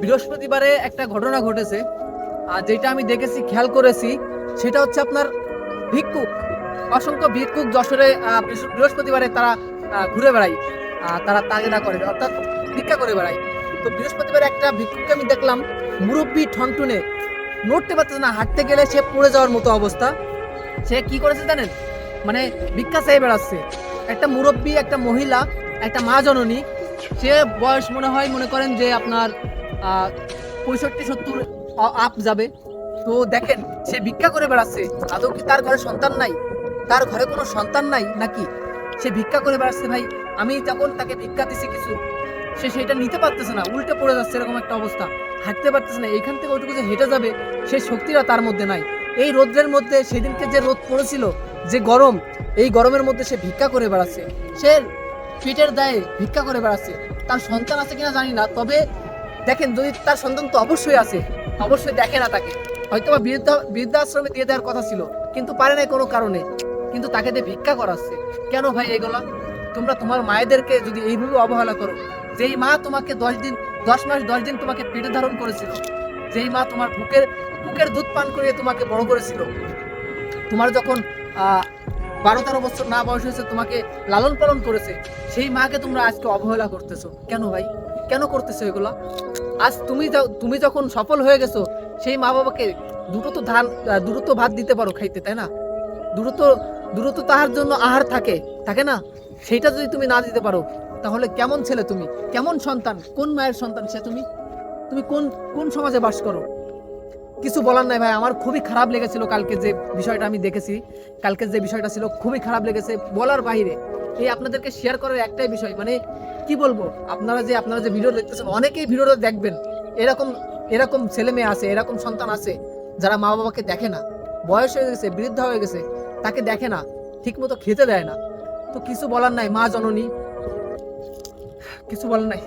বৃহস্পতিবারে একটা ঘটনা ঘটেছে, আর যেটা আমি দেখেছি, খেয়াল করেছি, সেটা হচ্ছে আপনার ভিক্ষুক, অসংখ্য ভিক্ষুক যশোরে বৃহস্পতিবারে তারা ঘুরে বেড়ায়, তারা তাগেদা করে, অর্থাৎ ভিক্ষা করে বেড়ায়। তো বৃহস্পতিবারে একটা ভিক্ষুককে আমি দেখলাম, মুরব্বী ঠনটুনে, নড়তে পারতেছে না, হাঁটতে গেলে সে পড়ে যাওয়ার মতো অবস্থা। সে কি করেছে জানেন? মানে ভিক্ষা চেয়ে বেড়াচ্ছে। একটা মুরব্বী, একটা মহিলা, একটা মা জননী, সে বয়স মনে করেন যে আপনার 65-70 আপ যাবে। তো দেখেন, সে ভিক্ষা করে বেড়াচ্ছে। আদৌ কি তার ঘরে সন্তান নাই? তার ঘরে কোনো সন্তান নাই নাকি? সে ভিক্ষা করে বেড়াচ্ছে ভাই। আমি যখন তাকে ভিক্ষা দিছি কিছু, সে সেটা নিতে পারতেছে না, উল্টে পড়ে যাচ্ছে, এরকম একটা অবস্থা। হাঁটতে পারতেছে না, এইখান থেকে ওইটুকু যে হেঁটে যাবে সেই শক্তিটা তার মধ্যে নাই। এই রোদ্রের মধ্যে, সেদিনকে যে রোদ পড়েছিল, যে গরম, এই গরমের মধ্যে সে ভিক্ষা করে বেড়াচ্ছে। সে পেটের দায়ে ভিক্ষা করে বেড়াচ্ছে। তার সন্তান আছে কিনা জানি না, তবে দেখেন, যদি তার সন্তান তো অবশ্যই আছে, অবশ্যই দেখে না তাকে, হয়তো বা বৃদ্ধাশ্রমে দিয়ে দেওয়ার কথা ছিল, কিন্তু পারে নাই কোনো কারণে, কিন্তু তাকে দিয়ে ভিক্ষা করাচ্ছে। কেন ভাই এগুলা? তোমরা তোমার মায়েদেরকে যদি এইভাবে অবহেলা করো, যেই মা তোমাকে 10 দিন, 10 মাস 10 দিন তোমাকে পেটে ধারণ করেছিল, যেই মা তোমার বুকের বুকের দুধ পান করিয়ে তোমাকে বড় করেছিল, তোমার যখন 12-13 বছর না বয়স হয়েছে তোমাকে লালন পালন করেছে, সেই মাকে তোমরা আজকে অবহেলা করতেছো কেন ভাই? কেন করতেছো এগুলা? আজ তুমি যখন সফল হয়ে গেছো, সেই মা বাবাকে দুটো তো ভাত দিতে পারো খাইতে, তাই না? দুটো তো দুটো তো তাহার জন্য আহার থাকে, থাকে না? সেইটা যদি তুমি না দিতে পারো, তাহলে কেমন ছেলে তুমি? কেমন সন্তান? কোন মায়ের সন্তান সে? তুমি তুমি কোন কোন সমাজে বাস করো? কিছু বলার নাই ভাই। আমার খুবই খারাপ লেগেছিল কালকে যে বিষয়টা আমি দেখেছি। কালকে যে বিষয়টা ছিল, খুবই খারাপ লেগেছে, বলার বাইরে। এই আপনাদেরকে শেয়ার করার একটাই বিষয়, মানে কি বলবো, আপনারা যে ভিডিও দেখতেছেন, অনেকেই ভিডিওটা দেখবেন। এরকম এরকম ছেলে মেয়ে আছে, এরকম সন্তান আছে, যারা মা বাবাকে দেখে না, বয়স হয়ে গেছে, বৃদ্ধা হয়ে গেছে, তাকে দেখে না, ঠিক মতো খেতে দেয় না। তো কিছু বলার নাই, মা জননী, কিছু বলার নাই।